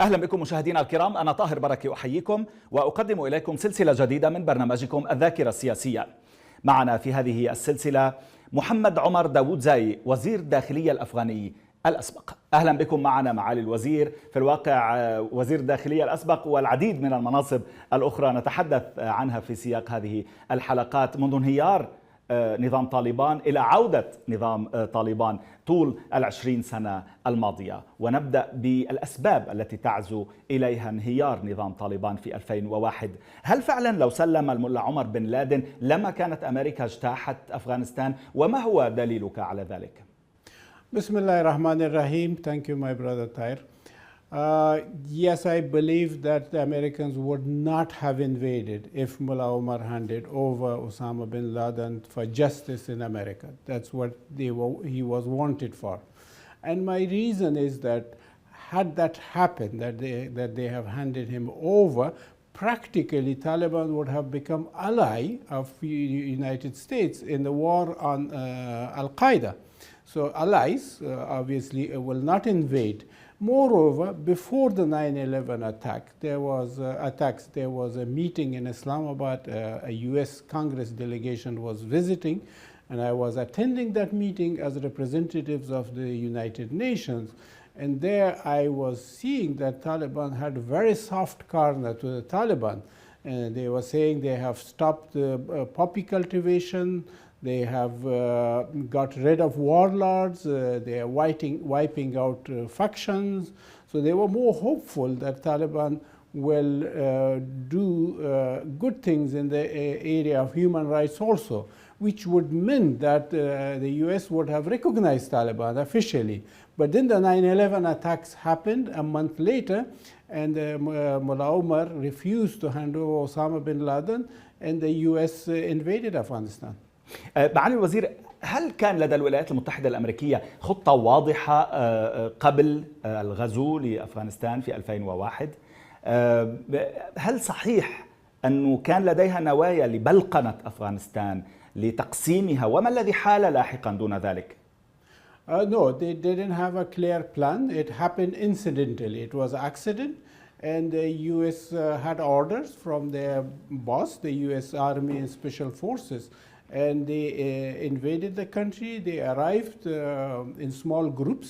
أهلا بكم مشاهدينا الكرام، أنا طاهر بركي أحييكم وأقدم إليكم سلسلة جديدة من برنامجكم الذاكرة السياسية. معنا في هذه السلسلة محمد عمر داوود زاي، وزير الداخلية الأفغاني الأسبق. أهلا بكم معنا معالي الوزير، في الواقع وزير الداخلية الأسبق والعديد من المناصب الأخرى نتحدث عنها في سياق هذه الحلقات، منذ انهيار نظام طالبان إلى عودة نظام طالبان طول 20 سنة الماضية. ونبدأ بالأسباب التي تعزو إليها انهيار نظام طالبان في 2001. هل فعلا لو سلم الملا عمر بن لادن لما كانت أمريكا اجتاحت أفغانستان؟ وما هو دليلك على ذلك؟ بسم الله الرحمن الرحيم. Thank you, my brother Tahir. Yes, I believe that the Americans would not have invaded if Mullah Omar handed over Osama bin Laden for justice in America. That's what he was wanted for. And my reason is that had that happened, that they have handed him over, practically Taliban would have become ally of the United States in the war on Al-Qaeda. So allies obviously will not invade. Moreover, before the 9/11 attack, there was a meeting in Islamabad. A U.S. Congress delegation was visiting, and I was attending that meeting as representatives of the United Nations. And there I was seeing that Taliban had a very soft corner to the Taliban. And they were saying they have stopped poppy cultivation. They have got rid of warlords, they are wiping out factions. So they were more hopeful that Taliban will do good things in the area of human rights also, which would mean that the US would have recognized Taliban officially. But then the 9/11 attacks happened a month later, and Mullah Omar refused to hand over Osama bin Laden, and the US invaded Afghanistan. معالي الوزير، هل كان لدى الولايات المتحدة الأمريكية خطة واضحة قبل الغزو لأفغانستان في 2001؟ هل صحيح أنه كان لديها نوايا لبلقنة أفغانستان لتقسيمها، وما الذي حال لاحقا دون ذلك؟ No, they didn't have a clear plan. It happened incidentally. It was an accident. And the U.S. Had orders from their boss, the U.S. Army and Special Forces. And they invaded the country. They arrived in small groups.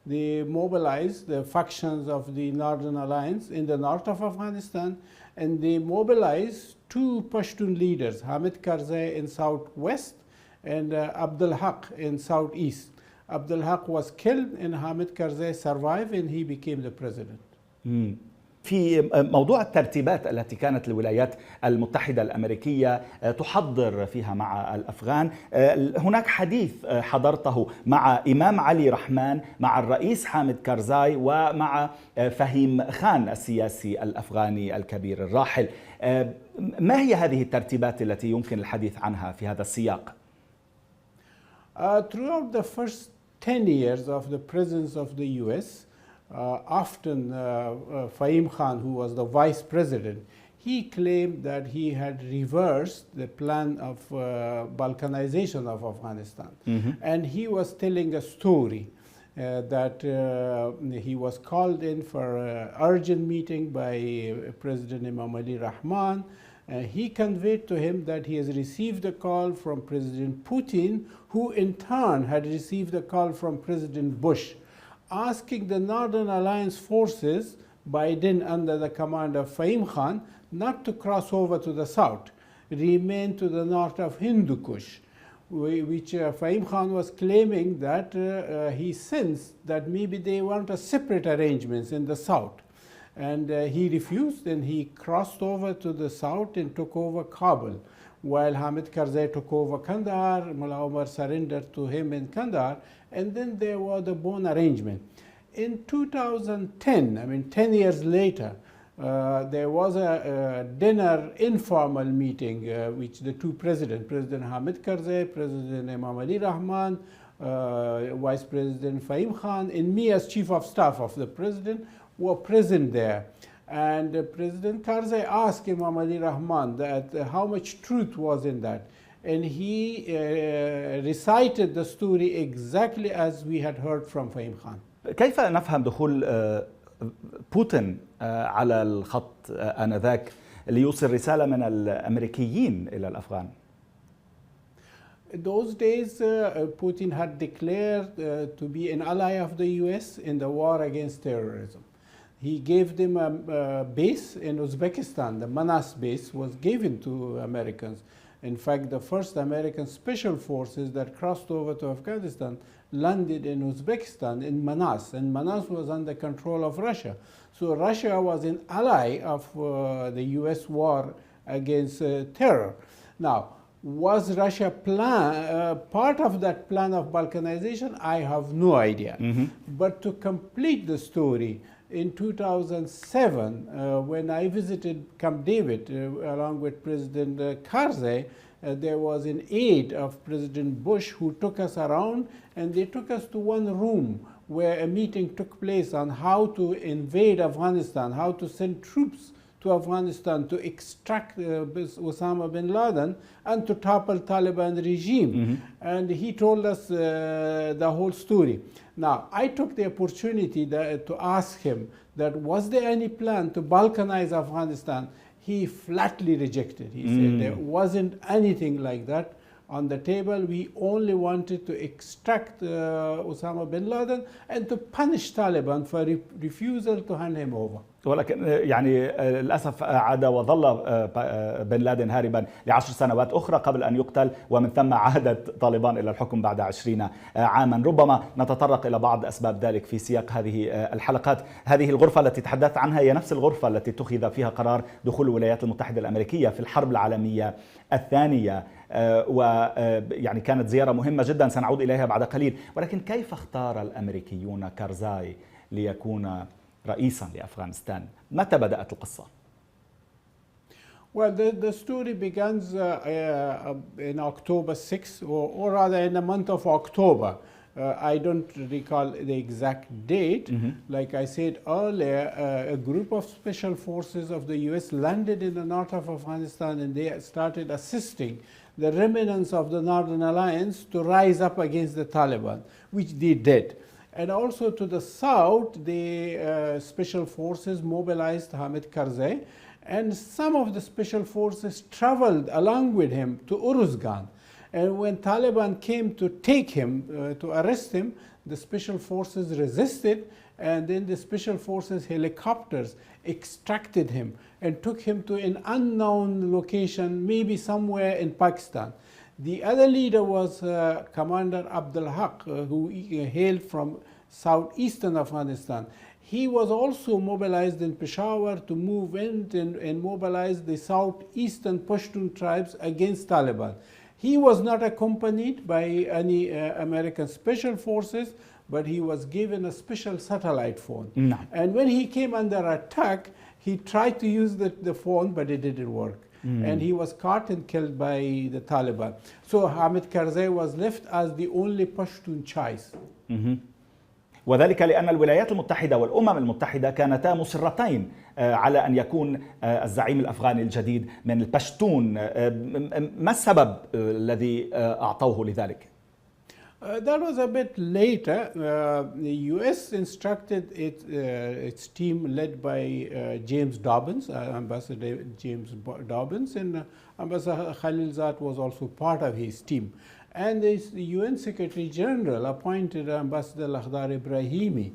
They mobilized the factions of the Northern Alliance in the north of Afghanistan, and they mobilized two Pashtun leaders, Hamid Krzai in southwest and Abdul Haq in southeast. Abdul Haq was killed and Hamid Krzai survived, and he became the president. في موضوع الترتيبات التي كانت الولايات المتحدة الأمريكية تحضر فيها مع الأفغان، هناك حديث حضرته مع إمام علي رحمان، مع الرئيس حامد كرزاي، ومع فهيم خان السياسي الأفغاني الكبير الراحل. ما هي هذه الترتيبات التي يمكن الحديث عنها في هذا السياق؟ Throughout the first 10 years of the presence of the US, often Fahim Khan, who was the vice president, he claimed that he had reversed the plan of balkanization of Afghanistan. And he was telling a story that he was called in for an urgent meeting by President Imam Ali Rahman. He conveyed to him that he has received a call from President Putin, who in turn had received a call from President Bush, asking the Northern Alliance forces, by then under the command of Fahim Khan, not to cross over to the south, remain to the north of Hindu Kush, which Fahim Khan was claiming that he sensed that maybe they want a separate arrangements in the south. And he refused, and he crossed over to the south and took over Kabul, while Hamid Krzai took over Kandahar. Mullah Omar surrendered to him in Kandahar, and then there was the Bonn arrangement. In 2010, I mean 10 years later, there was a dinner informal meeting which the two presidents, President Hamid Krzai, President Imam Ali Rahman, Vice President Fahim Khan, and me as Chief of Staff of the President were present there. And President Karzai asked Imam Ali Rahman that how much truth was in that. And he recited the story exactly as we had heard from Fahim Khan. كيف نفهم دخول بوتين على الخط آنذاك ليوصل رسالة من الأمريكيين إلى الأفغان. In those days, Putin had declared to be an ally of the US in the war against terrorism. He gave them a base in Uzbekistan. The Manas base was given to Americans. In fact, the first American special forces that crossed over to Afghanistan landed in Uzbekistan, in Manas, and Manas was under control of Russia. So Russia was an ally of the US war against terror. Now, was Russia part of that plan of balkanization? I have no idea. But to complete the story, in 2007, when I visited Camp David along with President Karzai, there was an aide of President Bush who took us around, and they took us to one room where a meeting took place on how to invade Afghanistan, how to send troops to Afghanistan to extract Osama bin Laden and to topple Taliban regime. And he told us the whole story. Now, I took the opportunity to ask him that was there any plan to balkanize Afghanistan? He flatly rejected. He said there wasn't anything like that on the table. We only wanted to extract Osama bin Laden and to punish Taliban for refusal to hand him over. ولكن يعني للأسف عاد وظل بن لادن هاربا ل10 سنوات أخرى قبل أن يقتل، ومن ثم عادت طالبان إلى الحكم بعد 20 عاما. ربما نتطرق إلى بعض أسباب ذلك في سياق هذه الحلقات. هذه الغرفة التي تحدثت عنها هي نفس الغرفة التي اتخذ فيها قرار دخول الولايات المتحدة الأمريكية في الحرب العالمية الثانية، ويعني كانت زيارة مهمة جدا سنعود إليها بعد قليل. ولكن كيف اختار الأمريكيون كرزاي ليكون رئيسا لأفغانستان؟ متى بدأت القصة؟ Well, the story begins in October 6, or rather in the month of October. I don't recall the exact date. Like I said earlier, a group of special forces of the US landed in the north of Afghanistan, and they started assisting the remnants of the Northern Alliance to rise up against the Taliban, which they did. And also to the south, the special forces mobilized Hamid Karzai, and some of the special forces traveled along with him to Uruzgan. And when Taliban came to take him, to arrest him, the special forces resisted, and then the special forces helicopters extracted him and took him to an unknown location, maybe somewhere in Pakistan. The other leader was Commander Abdul Haq, who hailed from southeastern Afghanistan. He was also mobilized in Peshawar to move in and mobilize the southeastern Pashtun tribes against Taliban. He was not accompanied by any American special forces, but he was given a special satellite phone. And when he came under attack, he tried to use the phone, but it didn't work. And he was caught and killed by the Taliban. So Hamid Karzai was left as the only Pashtun choice. وذلك لأن الولايات المتحدة والأمم المتحدة كانتا مصرتين على أن يكون الزعيم الأفغاني الجديد من البشتون. ما السبب الذي أعطوه لذلك؟ That was a bit later. The US instructed its team led by James Dobbins, Ambassador James Dobbins, and Ambassador Khalilzad was also part of his team. And the UN Secretary General appointed Ambassador Lakhdar Ibrahimi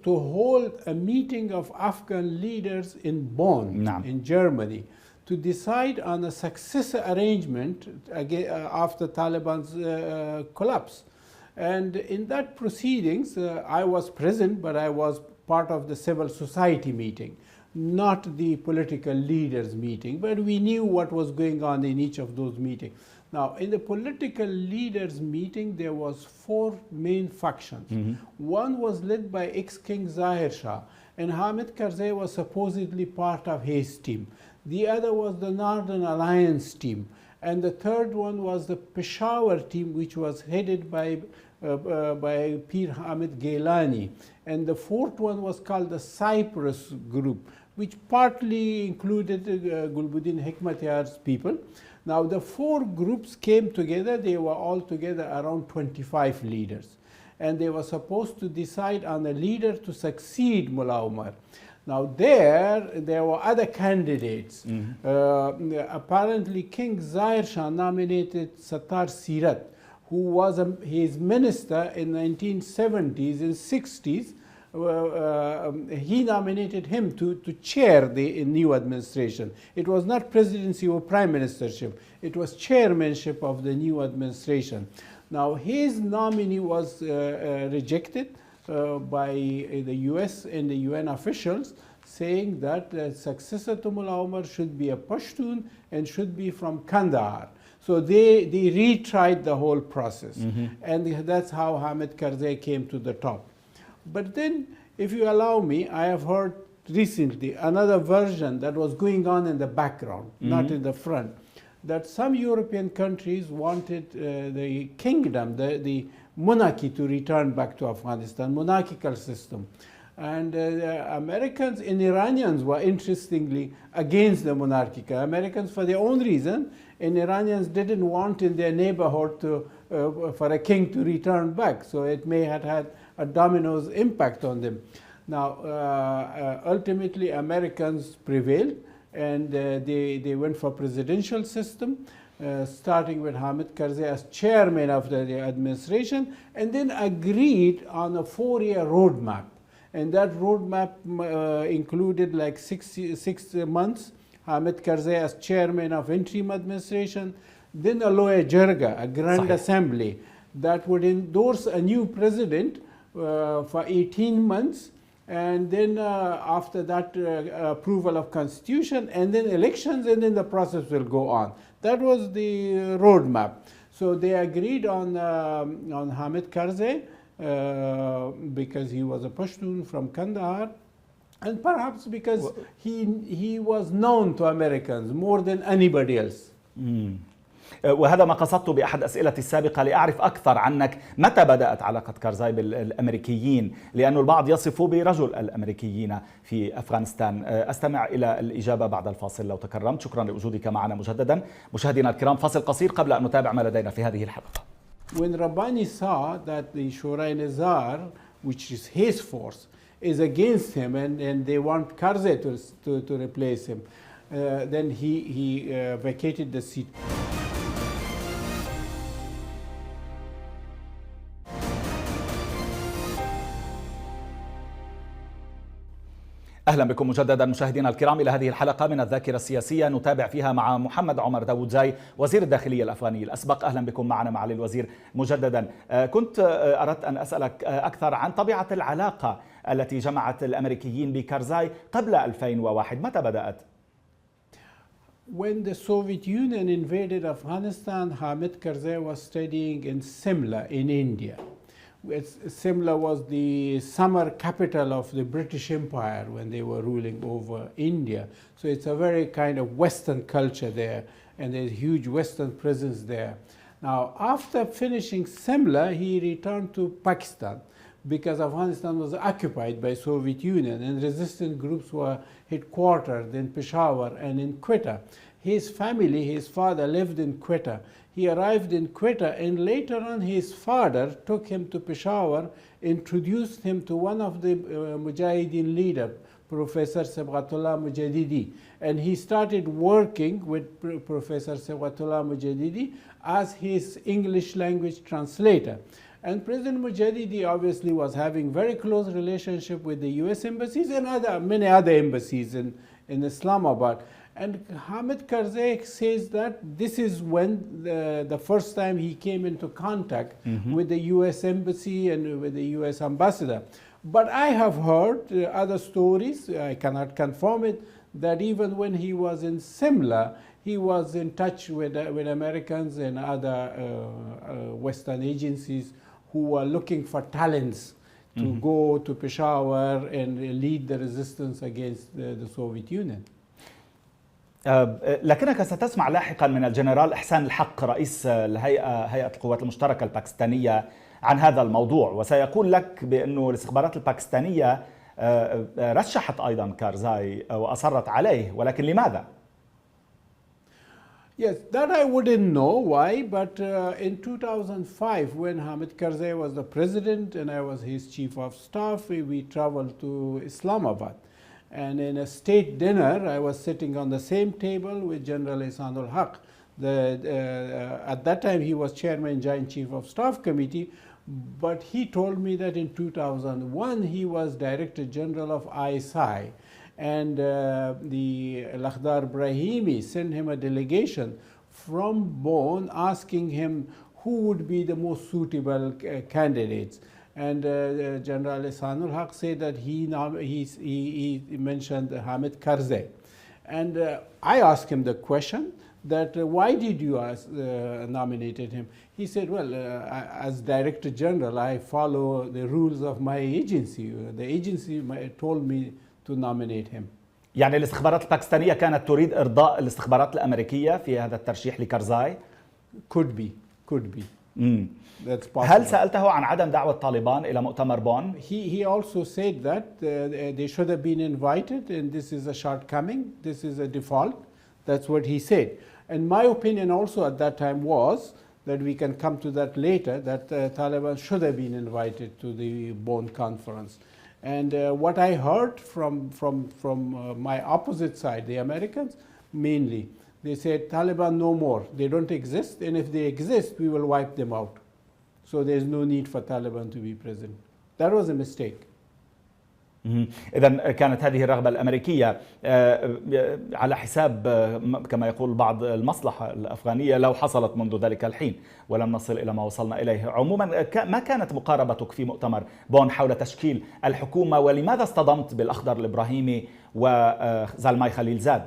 to hold a meeting of Afghan leaders in Bonn, in Germany, to decide on a successor arrangement after Taliban's collapse. And in that proceedings, I was present, but I was part of the civil society meeting, not the political leaders meeting, but we knew what was going on in each of those meetings. Now, in the political leaders meeting, there was 4 main factions. One was led by ex-King Zahir Shah, and Hamid Karzai was supposedly part of his team. The other was the Northern Alliance team, and the third one was the Peshawar team, which was headed by Pir Hamid Gailani. And the fourth one was called the Cyprus group, which partly included Gulbuddin Hekmatyar's people. Now, the 4 groups came together. They were all together around 25 leaders. and they were supposed to decide on a leader to succeed Mullah Omar. Now there were other candidates. Apparently King Zahir Shah nominated Sattar Sirat, who was his minister in 1970s and 60s. He nominated him to chair the new administration. It was not presidency or prime ministership. It was chairmanship of the new administration. Now his nominee was rejected by the US and the UN officials, saying that the successor to Mullah Omar should be a Pashtun and should be from Kandahar. So they retried the whole process. And that's how Hamid Karzai came to the top. But then, if you allow me, I have heard recently another version that was going on in the background, not in the front, that some European countries wanted the kingdom, the monarchy to return back to Afghanistan, monarchical system. And Americans and Iranians were interestingly against the monarchical. Americans for their own reason, and Iranians didn't want in their neighborhood for a king to return back. So it may have had a dominoes impact on them. Now, ultimately, Americans prevailed, and they went for presidential system, starting with Hamid Karzai as chairman of the administration, and then agreed on a 4-year roadmap. And that roadmap included like 6 months, Hamid Karzai as chairman of interim administration, then a Loya Jirga, a grand assembly, that would endorse a new president for 18 months, and then after that approval of constitution, and then elections, and then the process will go on. That was the roadmap. So they agreed on Hamid Karzai because he was a Pashtun from Kandahar, and perhaps because he was known to Americans more than anybody else. وهذا ما قصدته بأحد أسئلتي السابقة لأعرف أكثر عنك. متى بدأت علاقة كرزاي بالأمريكيين؟ لأن البعض يصف برجل الأمريكيين في أفغانستان. أستمع إلى الإجابة بعد الفاصل لو تكرمت. شكرا لوجودك معنا مجددا. مشاهدينا الكرام، فاصل قصير قبل أن نتابع ما لدينا في هذه الحلقة. When Rabbani saw that the Shura Nizar, which is his force, is against him, and they want Karzai to replace him, then he vacated the seat. أهلا بكم مجددا مشاهدينا الكرام إلى هذه الحلقة من الذاكرة السياسية، نتابع فيها مع محمد عمر داوودزاي وزير الداخلية الأفغاني الأسبق. أهلا بكم معنا معالي الوزير مجددا. كنت أردت أن أسألك أكثر عن طبيعة العلاقة التي جمعت الأمريكيين بكرزاي قبل 2001. متى بدأت؟ When the Soviet Union invaded Afghanistan, Hamid Karzai was studying in Simla in India. Simla was the summer capital of the British Empire when they were ruling over India. So it's a very kind of Western culture there, and there's huge Western presence there. Now, after finishing Simla, he returned to Pakistan because Afghanistan was occupied by Soviet Union and resistance groups were headquartered in Peshawar and in Quetta. His family, his father lived in Quetta. He arrived in Quetta, and later on his father took him to Peshawar, introduced him to one of the Mujahideen leader, Professor Sabghatullah Mujahidi, and he started working with Professor Sabghatullah Mujahidi as his English language translator. And President Mujahidi obviously was having very close relationship with the US embassies and many other embassies in Islamabad. And Hamid Karzai says that this is when the first time he came into contact with the US embassy and with the US ambassador. But I have heard other stories, I cannot confirm it, that even when he was in Simla, he was in touch with Americans and other Western agencies who were looking for talents to go to Peshawar and lead the resistance against the Soviet Union. لكنك ستسمع لاحقا من الجنرال إحسان الحق رئيس هيئة القوات المشتركة الباكستانية عن هذا الموضوع، وسيقول لك بأنه الاستخبارات الباكستانية رشحت أيضا كارزاي وأصرت عليه، ولكن لماذا؟ Yes, that I wouldn't know why, but in 2005, when Hamid Karzai was the president and I was his chief of staff, we traveled to Islamabad. And in a state dinner, I was sitting on the same table with General Ihsanul Haq. At that time, he was chairman, Joint Chief of Staff Committee, but he told me that in 2001, he was Director General of ISI. And the Lakhdar Brahimi sent him a delegation from Bonn asking him who would be the most suitable candidates. And General Ihsanul Haq said that he mentioned Hamid Karzai. And I asked him the question that why did you nominated him? He said, well, as Director General, I follow the rules of my agency. The agency told me to nominate him. يعني الاستخبارات الباكستانية كانت تريد إرضاء الاستخبارات الأمريكية في هذا الترشيح لكرزاي؟ Could be. That's possible. هل سألته عن عدم دعوة طالبان إلى مؤتمر بون؟ He also said that they should have been invited and this is a shortcoming, this is a default. That's what he said. And my opinion also at that time was that we can come to that later, that Taliban should have been invited to the Bonn conference. And what I heard from my opposite side, the Americans, mainly, they said Taliban no more, they don't exist, and if they exist, we will wipe them out. So there's no need for Taliban to be present. That was a mistake. إذا كانت هذه الرغبة الأمريكية على حساب كما يقول بعض المصلحة الأفغانية لو حصلت منذ ذلك الحين ولم نصل إلى ما وصلنا إليه. عموما ما كانت مقاربتك في مؤتمر بون حول تشكيل الحكومة ولماذا اصطدمت بالأخضر الإبراهيمي وزلماي خليل زاد؟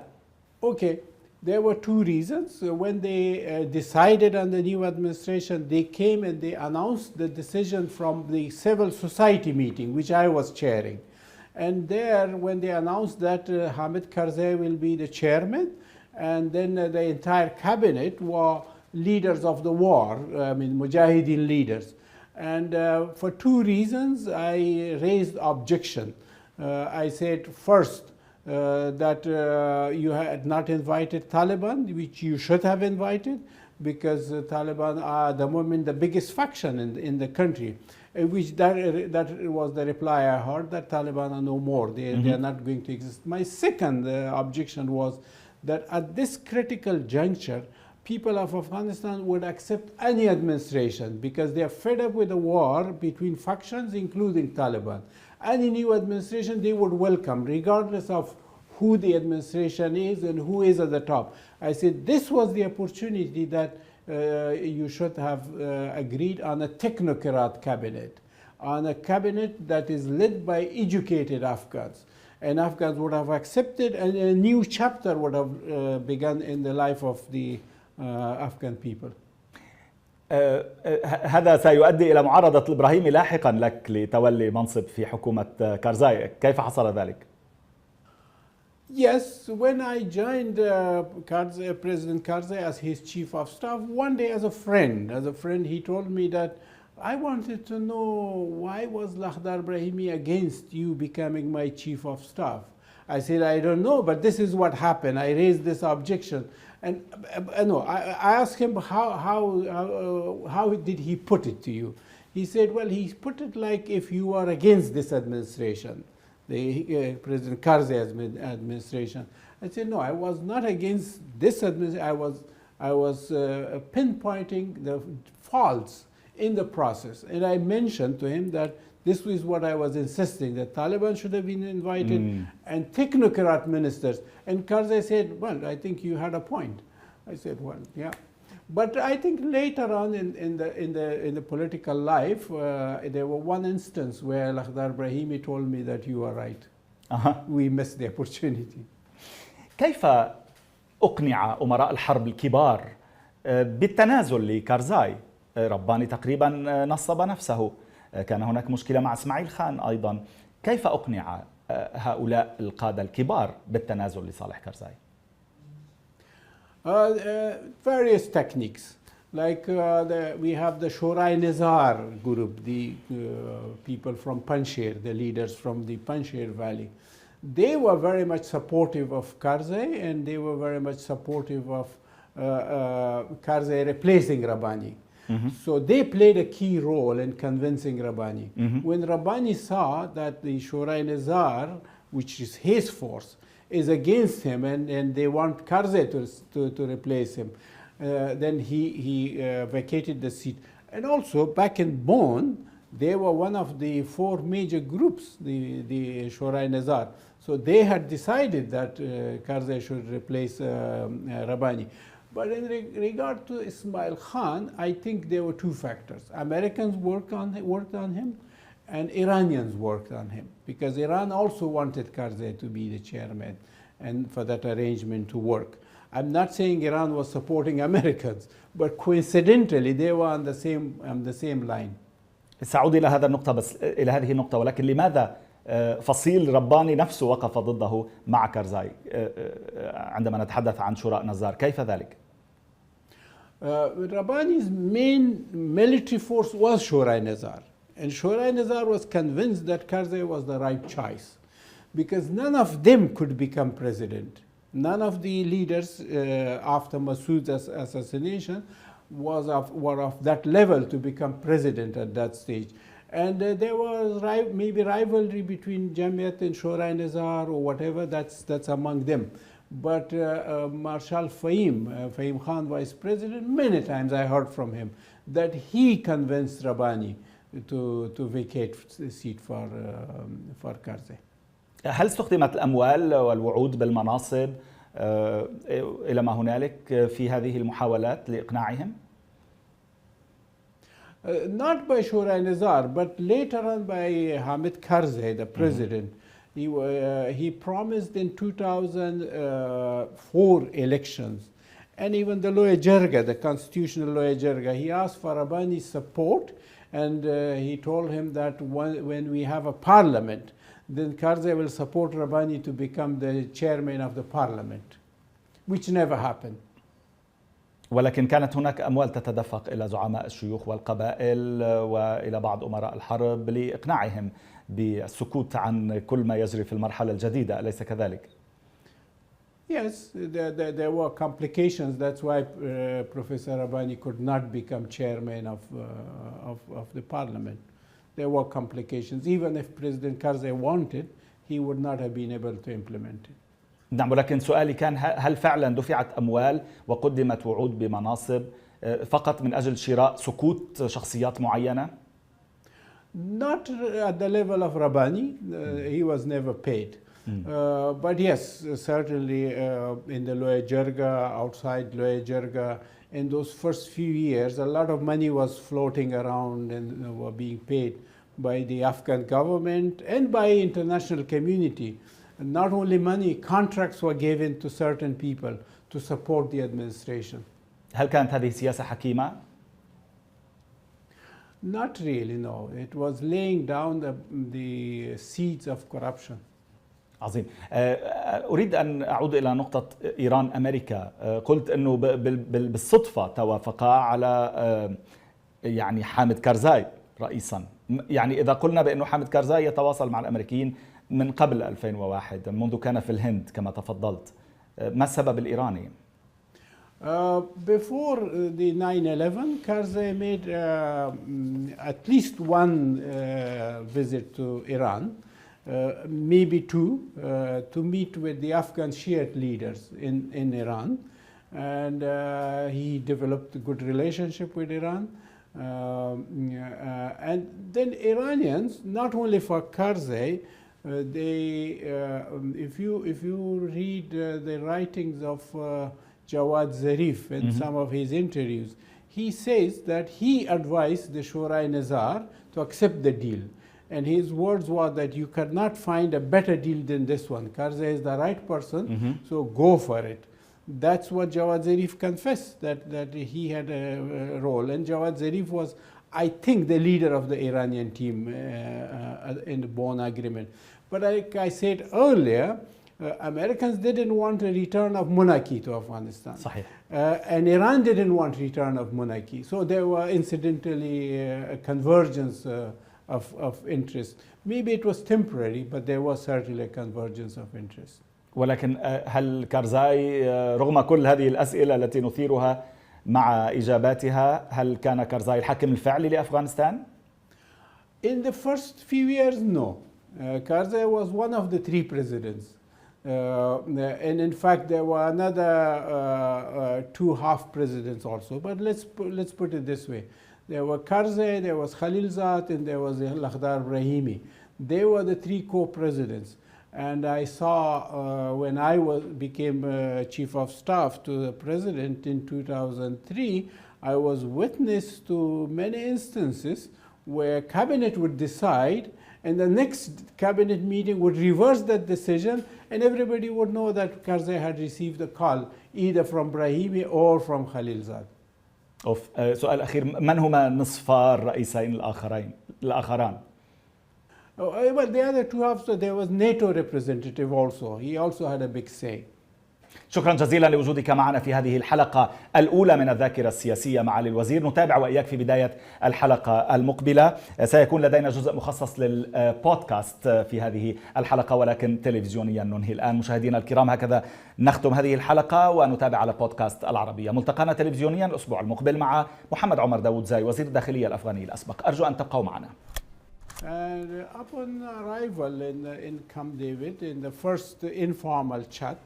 Okay, there were two reasons. When they decided on the new administration, they came and they announced the decision from the civil society meeting, which I was chairing. And there, when they announced that Hamid Karzai will be the chairman, and then the entire cabinet were leaders of the war, Mujahideen leaders. And for two reasons, I raised objection. I said, first, that you had not invited Taliban, which you should have invited, because Taliban are the moment the biggest faction in the country. Which that was the reply I heard, that Taliban are no more, they are not going to exist. My second objection was that at this critical juncture, people of Afghanistan would accept any administration because they are fed up with the war between factions, including Taliban. Any new administration they would welcome, regardless of who the administration is and who is at the top. I said this was the opportunity that you should have agreed on a technocrat cabinet, on a cabinet that is led by educated Afghans. And Afghans would have accepted, and a new chapter would have begun in the life of the Afghan people. هذا سيؤدي إلى معارضة الإبراهيمي لاحقا لك لتولي منصب في حكومة كرزاي، كيف حصل ذلك؟ Yes, when I joined President Karzai as his chief of staff, one day as a friend, he told me that I wanted to know why was Lakhdar Brahimi against you becoming my chief of staff. I said, I don't know, but this is what happened. I raised this objection. And I asked him how did he put it to you? He said, well, he put it like if you are against this administration, the President Karzai's administration. I said, no, I was not against this administration. I was pinpointing the faults in the process. And I mentioned to him that this was what I was insisting, that Taliban should have been invited and technocrat ministers. And Karzai said, well, I think you had a point. I said, well, yeah. But I think later on in the political life, there was one instance where Lakhdar Brahimi told me that you are right. We missed the opportunity. كيف أقنع أمراء الحرب الكبار بالتنازل لكرزاي؟ رباني تقريبا نصب نفسه، كان هناك مشكلة مع إسماعيل خان أيضا. كيف أقنع هؤلاء القادة الكبار بالتنازل لصالح كرزاي؟ Various techniques, like we have the Shorai Nizar group, the people from Panjshir, the leaders from the Panjshir Valley. They were very much supportive of Karzai, and they were very much supportive of Karzai replacing Rabbani. So they played a key role in convincing Rabbani. When Rabbani saw that the Shura-e-Nizar, which is his force, is against him and they want Karzai to replace him, then he vacated the seat. And also back in Bonn, they were one of the 4 major groups, the Shura-e-Nizar. So they had decided that Karzai should replace Rabbani. But in regard to Ismail Khan, I think there were 2 factors. Americans worked on him, and Iranians worked on him, because Iran also wanted Karzai to be the chairman and for that arrangement to work. I'm not saying Iran was supporting Americans, but coincidentally they were on the same line. سأعود إلى هذه النقطة، ولكن لماذا فصيل رباني نفسه وقف ضده مع كرزاي عندما نتحدث عن شوراء نزار؟ كيف ذلك؟ Rabbani's main military force was Shura-e-Nizar, and Shura-e-Nizar was convinced that Karzai was the right choice, because none of them could become president. None of the leaders after Massoud's assassination were of that level to become president at that stage. And there was maybe rivalry between Jamiat and Shura-e-Nizar or whatever, that's among them. But Marshal Fahim Khan, vice president, many times I heard from him that he convinced Rabbani to vacate the seat for Karzai. هل استخدمت الأموال والوعود بالمناصب إلى ما هنالك في هذه المحاولات لإقناعهم؟ Not by Shura-e-Nizar, but later on by Hamid Karzai, the president. He promised in 2004 elections, and even the Loya Jirga, the constitutional Loya Jirga, he asked for Rabbani's support, and he told him that when we have a parliament, then Karzai will support Rabbani to become the chairman of the parliament, which never happened. ولكن كانت هناك أموال تتدفق إلى زعماء الشيوخ والقبائل وإلى بعض أمراء الحرب لإقناعهم بالسكوت عن كل ما يجري في المرحلة الجديدة، أليس كذلك؟ Yes, there were complications. That's why Professor Rabbani could not become chairman of the parliament. There were complications. Even if President Karzai wanted, he would not have been able to implement it. نعم، ولكن سؤالي كان هل فعلا دفعت أموال وقدمت وعود بمناصب فقط من أجل شراء سكوت شخصيات معينة؟ Not at the level of Rabbani. He was never paid. But yes, certainly in the Loya Jirga, outside Loya Jirga, in those first few years, a lot of money was floating around and were being paid by the Afghan government and by international community. Not only money, contracts were given to certain people to support the administration. هل كانت هذه سياسة حكيمة؟ Not really, no. It was laying down the seeds of corruption. عظيم. أريد أن أعود إلى نقطة إيران أمريكا. قلت أنه بالصدفة توافقا على يعني حامد كرزاي رئيسا. يعني إذا قلنا بأنه حامد كرزاي يتواصل مع الأمريكيين من قبل 2001 منذ كان في الهند كما تفضلت، ما السبب الإيراني؟ Before the 9/11, Karzai made at least one visit to Iran, maybe 2, to meet with the Afghan Shiite leaders in Iran. And he developed a good relationship with Iran. And then Iranians, not only for Karzai, if you read the writings of Jawad Zarif in some of his interviews, he says that he advised the Shura-e-Nizar to accept the deal. And his words were that you cannot find a better deal than this one. Karzai is the right person, so go for it. That's what Jawad Zarif confessed, that he had a role. And Jawad Zarif was, I think, the leader of the Iranian team in the Bonn Agreement. But like I said earlier, Americans didn't want a return of monarchy to Afghanistan. And Iran didn't want return of monarchy. So there were incidentally a convergence of interest. Maybe it was temporary, but there was certainly a convergence of interest. ولكن هل كرزاي رغم كل هذه الأسئلة التي نثيرها مع إجاباتها، هل كان كرزاي الحاكم الفعلي لأفغانستان؟ In the first few years, no. Karzai was one of the three presidents. And in fact, there were another two half presidents also. But let's put it this way. There were Karzai, there was Khalilzad, and there was Lakhdar Brahimi. They were the three co-presidents. And I saw when I became chief of staff to the president in 2003, I was witness to many instances where cabinet would decide and the next cabinet meeting would reverse that decision and everybody would know that Karzai had received a call either from Brahimi or from Khalilzad. سؤال أخير، من هما نصفا الرئيسين الآخران؟ Well, the other two halves, there was NATO representative also. He also had a big say. شكرا جزيلا لوجودك معنا في هذه الحلقة الأولى من الذاكرة السياسية معالي الوزير. نتابع وإياك في بداية الحلقة المقبلة. سيكون لدينا جزء مخصص للبودكاست في هذه الحلقة ولكن تلفزيونيا. ننهي الآن مشاهدينا الكرام، هكذا نختم هذه الحلقة ونتابع على بودكاست العربية. ملتقانا تلفزيونيا الأسبوع المقبل مع محمد عمر داوودزاي وزير الداخلية الأفغاني الأسبق. أرجو أن تبقوا معنا. And upon arrival in Camp David, in the first informal chat,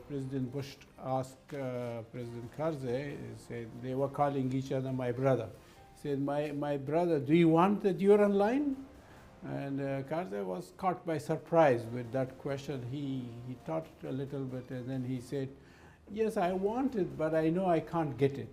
President Bush asked President Karzai, said they were calling each other my brother. He said, my brother, do you want the Duran line? And Karzai was caught by surprise with that question. He thought a little bit and then he said, yes, I want it, but I know I can't get it.